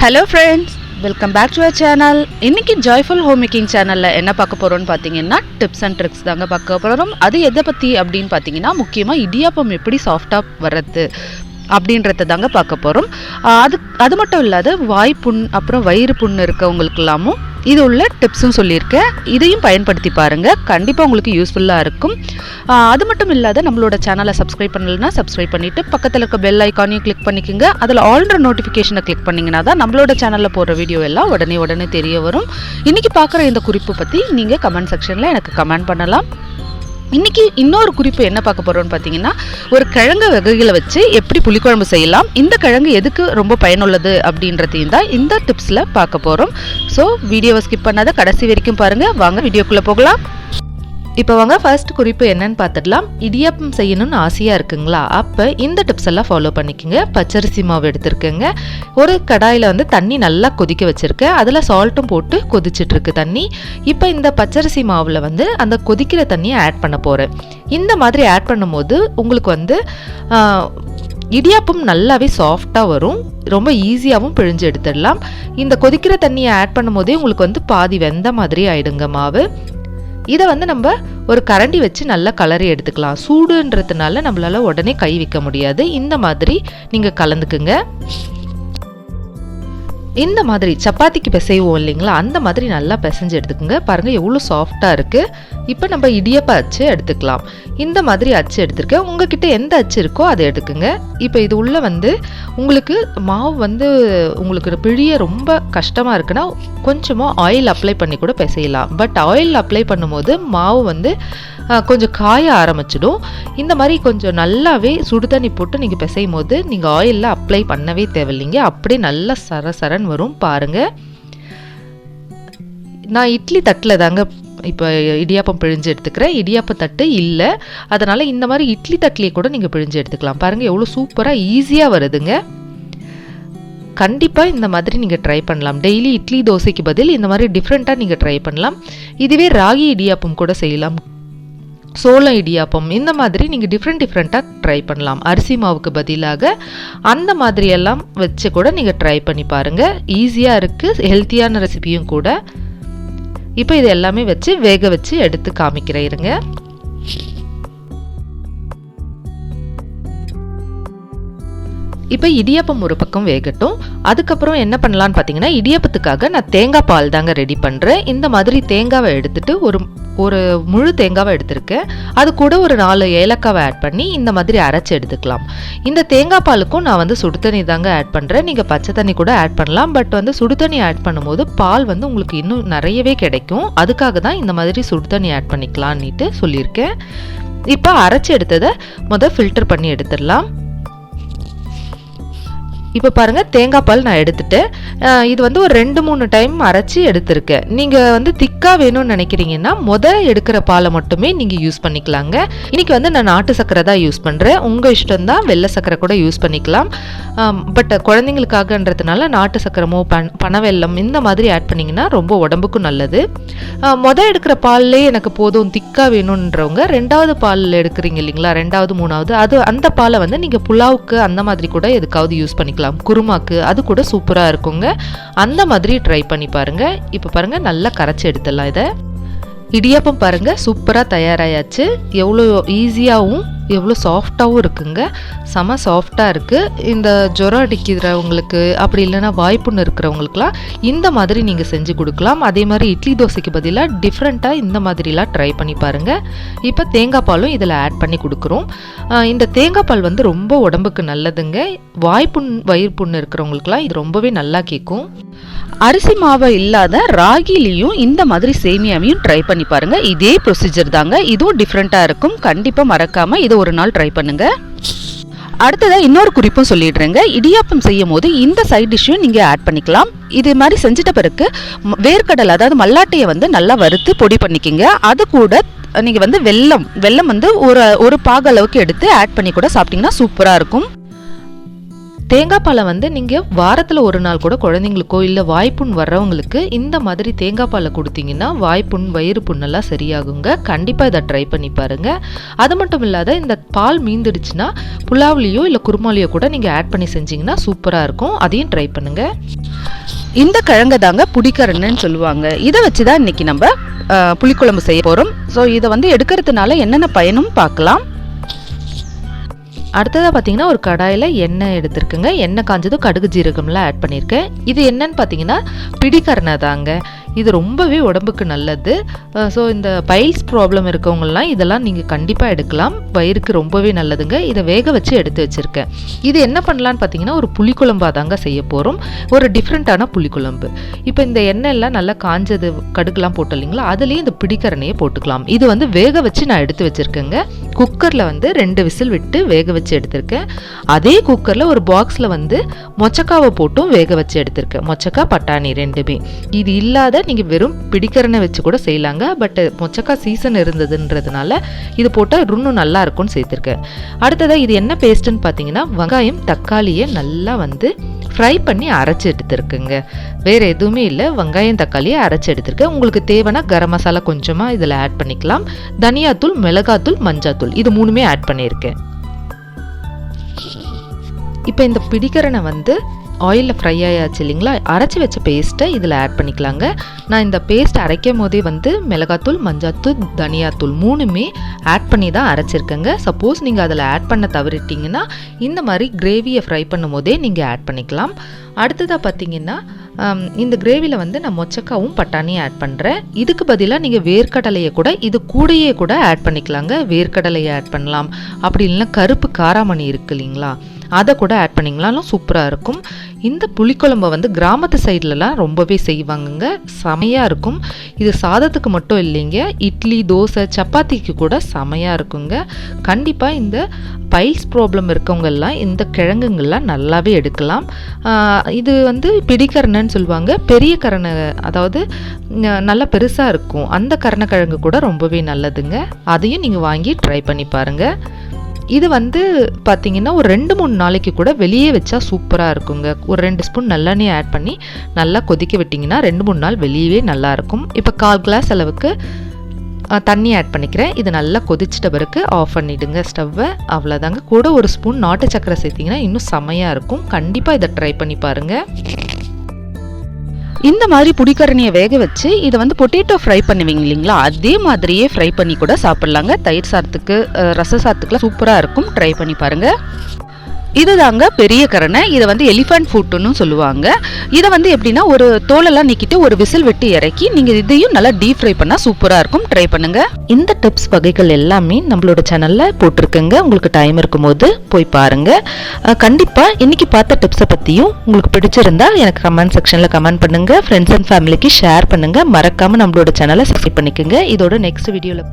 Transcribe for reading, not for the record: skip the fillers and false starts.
Hello friends, welcome back to our channel. இன்னைக்கு joyful home making சேனல்ல என்ன பார்க்க போறோம்னு பாத்தீங்கன்னா டிப்ஸ் அண்ட் ட்ரிக்ஸ் தாங்க பார்க்க போறோம். அது எதை பத்தி அப்படினு பாத்தீங்கன்னா முக்கியமா இடியாப்பம் எப்படி சாஃப்ட்டா வரது அப்படின்றத தாங்க பார்க்க போறோம். அது மட்டும் இல்லாத வாய் புண் அப்புறம் வயிறு புண் இருக்கவங்களுக்கெல்லாமும் இது உள்ள டிப்ஸும் சொல்லியிருக்கேன். இதையும் பயன்படுத்தி பாருங்க, கண்டிப்பா உங்களுக்கு யூஸ்ஃபுல்லா இருக்கும். அது மட்டும் இல்லாத நம்மளோட சேனலை சப்ஸ்கிரைப் பண்ணலன்னா சப்ஸ்கிரைப் பண்ணிட்டு பக்கத்தில் இருக்க பெல் ஐக்கானையும் கிளிக் பண்ணிக்கோங்க. அதில் ஆல்ரெடி நோட்டிஃபிகேஷனை கிளிக் பண்ணிங்கன்னா தான் நம்மளோட சேனலில் போடுற வீடியோ எல்லாம் உடனே தெரிய வரும். இன்னைக்கு பார்க்குற இந்த குறிப்பு பற்றி நீங்கள் கமெண்ட் செக்ஷனில் எனக்கு கமெண்ட் பண்ணலாம். இன்னைக்கு இன்னொரு குறிப்பு என்ன பார்க்க போறோம்னு பார்த்தீங்கன்னா, ஒரு கிழங்கு வகைகளை வச்சு எப்படி புளிக்குழம்பு செய்யலாம், இந்த கிழங்கு எதுக்கு ரொம்ப பயனுள்ளது அப்படின்றதையும் தான் இந்த டிப்ஸில் பார்க்க போகிறோம். ஸோ வீடியோவை ஸ்கிப் பண்ணாத கடைசி வரைக்கும் பாருங்கள். வாங்க வீடியோக்குள்ளே போகலாம். இப்போ வாங்க ஃபர்ஸ்ட் குறிப்பு என்னன்னு பார்த்துடலாம். இடியாப்பம் செய்யணும்னு ஆசையாக இருக்குங்களா? அப்போ இந்த டிப்ஸ் எல்லாம் ஃபாலோ பண்ணிக்கோங்க. பச்சரிசி மாவு எடுத்துருக்கேங்க. ஒரு கடாயில் தண்ணி நல்லா கொதிக்க வச்சுருக்கேன். அதில் சால்ட்டும் போட்டு கொதிச்சிட்ருக்கு தண்ணி. இப்போ இந்த பச்சரிசி மாவில் அந்த கொதிக்கிற தண்ணியை ஆட் பண்ண போகிறேன். இந்த மாதிரி ஆட் பண்ணும்போது உங்களுக்கு இடியாப்பம் நல்லாவே சாஃப்டாக வரும். ரொம்ப ஈஸியாகவும் பிழிஞ்சு எடுத்துடலாம். இந்த கொதிக்கிற தண்ணியை ஆட் பண்ணும் போதே உங்களுக்கு பாதி வெந்த மாதிரி ஆயிடுங்க மாவு. இதை நம்ம ஒரு கரண்டி வச்சு நல்லா கலரி எடுத்துக்கலாம். சூடுன்றதுனால நம்மளால உடனே கை வைக்க முடியாது. இந்த மாதிரி நீங்கள் கலந்துக்குங்க. இந்த மாதிரி சப்பாத்திக்கு பிசைவோம் இல்லைங்களா, அந்த மாதிரி நல்லா பிசைஞ்சு எடுத்துக்கோங்க. பாருங்கள் எவ்வளோ சாஃப்டாக இருக்குது. இப்போ நம்ம இடியப்ப அச்சு எடுத்துக்கலாம். இந்த மாதிரி அச்சு எடுத்துருக்கேன். உங்ககிட்ட எந்த அச்சு இருக்கோ அதை எடுத்துக்கோங்க. இப்போ இது உள்ள உங்களுக்கு மாவு உங்களுக்கு பிழிய ரொம்ப கஷ்டமாக இருக்குன்னா கொஞ்சமாக ஆயில் அப்ளை பண்ணி கூட பிசையலாம். பட் ஆயில் அப்ளை பண்ணும்போது மாவு கொஞ்சம் காய ஆரம்பிச்சிடும். இந்த மாதிரி கொஞ்சம் நல்லாவே சுடு தண்ணி போட்டு நீங்கள் பிசையும் போது நீங்கள் ஆயிலில் அப்ளை பண்ணவே தேவையில்லைங்க. அப்படியே நல்லா சரசரன்னு வரும். பாருங்கள், நான் இட்லி தட்டில் தாங்க இப்போ இடியாப்பம் பிழிஞ்சு எடுத்துக்கிறேன். இடியாப்ப தட்டு இல்லை, அதனால் இந்த மாதிரி இட்லி தட்டிலே கூட நீங்கள் பிழிஞ்சு எடுத்துக்கலாம். பாருங்கள் எவ்வளோ சூப்பராக ஈஸியாக வருதுங்க. கண்டிப்பாக இந்த மாதிரி நீங்கள் ட்ரை பண்ணலாம். டெய்லி இட்லி தோசைக்கு பதில் இந்த மாதிரி டிஃப்ரெண்ட்டாக நீங்கள் ட்ரை பண்ணலாம். இதுவே ராகி இடியாப்பம் கூட செய்யலாம், சோளம் இடியாப்பம், இந்த மாதிரி நீங்கள் டிஃப்ரெண்ட்டாக ட்ரை பண்ணலாம். அரிசி மாவுக்கு பதிலாக அந்த மாதிரியெல்லாம் வச்சு கூட நீங்கள் ட்ரை பண்ணி பாருங்கள். ஈஸியாக இருக்குது, ஹெல்த்தியான ரெசிபியும் கூட. இப்போ இது எல்லாமே வச்சு வேக வச்சு எடுத்து காமிக்கிறேன் இருங்க. இப்போ இடியாப்பம் ஒரு பக்கம் வேகட்டும். அதுக்கப்புறம் என்ன பண்ணலான்னு பார்த்தீங்கன்னா, இடியாப்பத்துக்காக நான் தேங்காய் பால் தாங்க ரெடி பண்ணுறேன். இந்த மாதிரி தேங்காவை எடுத்துட்டு ஒரு முழு தேங்காவை எடுத்திருக்கேன். அது கூட ஒரு 4 ஏலக்காவை ஆட் பண்ணி இந்த மாதிரி அரைச்சி எடுத்துக்கலாம். இந்த தேங்காய் பாலுக்கும் நான் சுடு தண்ணி தாங்க ஆட் பண்ணுறேன். நீங்கள் பச்சை தண்ணி கூட ஆட் பண்ணலாம். பட் சுடு தண்ணி ஆட் பண்ணும்போது பால் உங்களுக்கு இன்னும் நிறையவே கிடைக்கும். அதுக்காக தான் இந்த மாதிரி சுடு தண்ணி ஆட் பண்ணிக்கலான்னுட்டு சொல்லியிருக்கேன். இப்போ அரைச்சி எடுத்ததை ஃபில்டர் பண்ணி எடுத்துடலாம். இப்போ பாருங்கள், தேங்காய் பால் நான் எடுத்துட்டேன். இது ஒரு 2-3 டைம் அரைச்சி எடுத்திருக்கேன். நீங்கள் திக்காக வேணும்னு நினைக்கிறீங்கன்னா எடுக்கிற பாலை மட்டுமே நீங்கள் யூஸ் பண்ணிக்கலாங்க. இன்றைக்கி நான் நாட்டு சர்க்கரை தான் யூஸ் பண்ணுறேன். உங்கள் இஷ்டம்தான், வெள்ளை சர்க்கரை கூட யூஸ் பண்ணிக்கலாம். பட் குழந்தைங்களுக்காகன்றதுனால நாட்டு சர்க்கரமோ பனவெல்லம் இந்த மாதிரி ஆட் பண்ணிங்கன்னா ரொம்ப உடம்புக்கும் நல்லது. எடுக்கிற பால்லே எனக்கு போதும் திக்காக வேணுன்றவங்க 2வது பால் எடுக்கிறீங்க இல்லைங்களா, 2வது 3வது அந்த பாலை நீங்கள் புலாவுக்கு அந்த மாதிரி கூட எதுக்காவது யூஸ் பண்ணிக்கலாம். குருமாக்கு அது கூட சூப்பராக இருக்குங்க. அந்த மாதிரி ட்ரை பண்ணி பாருங்க. இப்போ பாருங்க, நல்லா கரைச்சி எடுத்துடலாம். இதை இடியாப்பம் பாருங்க சூப்பராக தயாராயாச்சு. எவ்வளோ ஈஸியாகவும் எவ்வளோ சாஃப்டாகவும் இருக்குங்க. செம சாஃப்டாக இருக்குது. இந்த ஜுரம் அடிக்கிறவங்களுக்கு அப்படி இல்லைன்னா வாய்ப்புன்னு இருக்கிறவங்களுக்குலாம் இந்த மாதிரி நீங்கள் செஞ்சு கொடுக்கலாம். அதே மாதிரி இட்லி தோசைக்கு பதிலாக டிஃப்ரெண்ட்டாக இந்த மாதிரிலாம் ட்ரை பண்ணி பாருங்கள். இப்போ தேங்காய் பாலும் இதில் ஆட் பண்ணி கொடுக்குறோம். இந்த தேங்காய் பால் ரொம்ப உடம்புக்கு நல்லதுங்க. வாய்ப்புண் வயிறு புண்ணு இருக்கிறவங்களுக்குலாம் இது ரொம்பவே நல்லா கேட்கும். அரிசி மாவு இல்லாத ராகிலையும் இந்த மாதிரி சேமியாவையும் ட்ரை பண்ணி பாருங்க. இதே ப்ரொசீஜர் தாங்க, இதுவும் டிஃப்ரெண்ட்டாக இருக்கும். கண்டிப்பாக மறக்காமல் இதை ஒரு நாள் ட்ரை பண்ணுங்க. அடுத்ததாக இன்னொரு குறிப்பும் சொல்லிடுறேங்க. இடியாப்பம் செய்யும் போது இந்த சைட் டிஷ்ஷையும் நீங்கள் ஆட் பண்ணிக்கலாம். இது மாதிரி செஞ்சிட்ட பிறகு வேர்க்கடலை அதாவது மல்லாட்டையை நல்லா வறுத்து பொடி பண்ணிக்கிங்க. அது கூட நீங்கள் வெல்லம் ஒரு பாகு அளவுக்கு எடுத்து ஆட் பண்ணி கூட சாப்பிட்டீங்கன்னா சூப்பராக இருக்கும். தேங்காய் பாலை நீங்கள் வாரத்தில் ஒரு நாள் கூட குழந்தைங்களுக்கோ இல்லை வாய்ப்புண் வர்றவங்களுக்கு இந்த மாதிரி தேங்காய் பாலை கொடுத்தீங்கன்னா வாய்ப்புண் வயிறு புண்ணெல்லாம் சரியாகுங்க. கண்டிப்பாக இதை ட்ரை பண்ணி பாருங்கள். அது மட்டும் இல்லாத இந்த பால் மீந்துடுச்சுன்னா புலாவ்லேயோ இல்லை குருமாலையோ கூட நீங்கள் ஆட் பண்ணி செஞ்சிங்கன்னா சூப்பராக இருக்கும். அதையும் ட்ரை பண்ணுங்கள். இந்த கிழங்கு தாங்க புடிக்கரணைன்னு சொல்லுவாங்க. இதை வச்சு தான் இன்னைக்கு நம்ம புளிக்குழம்பு செய்ய போகிறோம். ஸோ இதை வந்து எடுக்கிறதுனால என்னென்ன பயனும் பார்க்கலாம். அடுத்ததாக பார்த்தீங்கன்னா ஒரு கடாயில் எண்ணெய் எடுத்துருக்குங்க. எண்ணெய் காஞ்சதும் கடுகு ஜீரகம்லாம் ஆட் பண்ணியிருக்கேன். இது என்னன்னு பார்த்தீங்கன்னா பிடிக்கரணை தாங்க. இது ரொம்பவே உடம்புக்கு நல்லது. ஸோ இந்த பைல்ஸ் ப்ராப்ளம் இருக்கவங்கலாம் இதெல்லாம் நீங்கள் கண்டிப்பாக எடுக்கலாம். வயிறுக்கு ரொம்பவே நல்லதுங்க. இதை வேக வச்சு எடுத்து வச்சுருக்கேன். இது என்ன பண்ணலான்னு பார்த்தீங்கன்னா ஒரு புளிக்குழம்பாக தாங்க செய்ய போகிறோம். ஒரு டிஃப்ரெண்ட்டான புளிக்குழம்பு. இப்போ இந்த எண்ணெயெல்லாம் நல்லா காஞ்சது கடுகுலாம் போட்டு இல்லைங்களா, அதுலேயும் இந்த பிடிக்கரணையை போட்டுக்கலாம். இது வந்து வேக வச்சு நான் எடுத்து வச்சுருக்கேங்க. குக்கரில் வந்து 2 விசில் விட்டு வேக வச்சு எடுத்திருக்கேன். அதே குக்கரில் ஒரு பாக்ஸில் வந்து மொச்சக்காவை போட்டும் வேக வச்சு எடுத்திருக்கேன். மொச்சக்காய் பட்டாணி ரெண்டுமே. இது இல்லாத நீங்கள் வெறும் பிடிக்கரணை வச்சு கூட செய்யலாங்க. பட் மொச்சக்காய் சீசன் இருந்ததுன்றதுனால இது போட்டால் இன்னும் நல்லா இருக்கும்னு சேர்த்துருக்கேன். அடுத்ததாக இது என்ன பேஸ்ட்டுன்னு பார்த்தீங்கன்னா வெங்காயம் தக்காளியை நல்லா வந்து ஃப்ரை பண்ணி அரைச்சி எடுத்துருக்குங்க. வேறு எதுவுமே இல்லை, வெங்காயம் தக்காளியை அரைச்சி எடுத்துருக்கேன். உங்களுக்கு தேவைன்னா கரம் மசாலா கொஞ்சமாக இதில் ஆட் பண்ணிக்கலாம். தனியாத்தூள், மிளகாத்தூள், மஞ்சாத்தூள் இது 3மே ஆட் பண்ணியிருக்கேன். இப்போ இந்த பிடிக்கரணை வந்து ஆயிலில் ஃப்ரை ஆயாச்சு இல்லைங்களா, அரைச்சி வச்ச பேஸ்ட்டை இதில் ஆட் பண்ணிக்கலாங்க. நான் இந்த பேஸ்ட் அரைக்கும் போதே வந்து மிளகாத்தூள், மஞ்சாத்தூள், தனியாத்தூள் 3மே ஆட் பண்ணி தான் அரைச்சிருக்கேங்க. சப்போஸ் நீங்கள் அதில் ஆட் பண்ண தவறிட்டிங்கன்னா இந்த மாதிரி கிரேவியை ஃப்ரை பண்ணும் போதே நீங்கள் ஆட் பண்ணிக்கலாம். அடுத்ததாக பார்த்தீங்கன்னா இந்த கிரேவியில் வந்து நான் மொச்சக்காவும் பட்டாணியும் ஆட் பண்ணுறேன். இதுக்கு பதிலாக நீங்கள் வேர்க்கடலையை கூட இது கூடையே கூட ஆட் பண்ணிக்கலாங்க. வேர்க்கடலையை ஆட் பண்ணலாம். அப்படி இல்லைன்னா கருப்பு காராமணி இருக்கு இல்லைங்களா, அதை கூட ஆட் பண்ணிங்களாலும் சூப்பராக இருக்கும். இந்த புளிக்குழம்பை வந்து கிராமத்து சைட்லலாம் ரொம்பவே செய்வாங்கங்க. செமையாக இருக்கும். இது சாதத்துக்கு மட்டும் இல்லைங்க, இட்லி, தோசை, சப்பாத்திக்கு கூட செமையாக இருக்குங்க. கண்டிப்பாக இந்த பைல்ஸ் ப்ராப்ளம் இருக்கவங்கெல்லாம் இந்த கிழங்குங்கள்லாம் நல்லாவே எடுக்கலாம். இது வந்து பிடிக்கரணைன்னு சொல்லுவாங்க. பெரிய கரணை, அதாவது நல்லா பெருசாக இருக்கும் அந்த கருணக்கிழங்கு கூட ரொம்பவே நல்லதுங்க. அதையும் நீங்கள் வாங்கி ட்ரை பண்ணி பாருங்கள். இது வந்து பார்த்தீங்கன்னா ஒரு 2-3 நாளைக்கு கூட வெளியே வச்சா சூப்பராக இருக்குங்க. ஒரு 2 ஸ்பூன் நல்லெண்ணெய் ஆட் பண்ணி நல்லா கொதிக்க விட்டிங்கன்னா 2-3 நாள் வெளியவே நல்லாயிருக்கும். இப்போ 1/4 கிளாஸ் அளவுக்கு தண்ணி ஆட் பண்ணிக்கிறேன். இது நல்லா கொதிச்சிட்ட பிறகு ஆஃப் பண்ணிவிடுங்க ஸ்டவ்வை. அவ்வளோதாங்க. கூட ஒரு ஸ்பூன் நாட்டு சக்கரை சேர்த்திங்கன்னா இன்னும் செமையாக இருக்கும். கண்டிப்பாக இதை ட்ரை பண்ணி பாருங்கள். இந்த மாதிரி புடிக்கரணையை வேக வச்சு இதை வந்து பொட்டேட்டோ ஃப்ரை பண்ணுவீங்க இல்லைங்களா, அதே மாதிரியே ஃப்ரை பண்ணி கூட சாப்பிட்லாங்க. தயிர் சாதத்துக்கு, ரச சாதத்துக்குலாம் சூப்பராக இருக்கும். ட்ரை பண்ணி பாருங்கள். இதுதாங்க பெரிய கரணை. இதை வந்து எலிஃபண்ட் ஃபுட்டுன்னு சொல்லுவாங்க. இதை வந்து எப்படின்னா ஒரு தோலெல்லாம் நீக்கிட்டு ஒரு விசில் விட்டு இறக்கி நீங்கள் இதையும் நல்லா டீப் ஃப்ரை பண்ணால் சூப்பராக இருக்கும். ட்ரை பண்ணுங்க. இந்த டிப்ஸ் வகைகள் எல்லாமே நம்மளோட சேனலில் போட்டிருக்கேங்க. உங்களுக்கு டைம் இருக்கும்போது போய் பாருங்கள். கண்டிப்பாக இன்றைக்கி பார்த்த டிப்ஸை பற்றியும் உங்களுக்கு பிடிச்சிருந்தா எனக்கு கமெண்ட் செக்ஷனில் கமெண்ட் பண்ணுங்கள். ஃப்ரெண்ட்ஸ் அண்ட் ஃபேமிலிக்கு ஷேர் பண்ணுங்கள். மறக்காமல் நம்மளோட சேனலை சப்ஸ்கிரைப் பண்ணிக்கோங்க. இதோட நெக்ஸ்ட் வீடியோவில்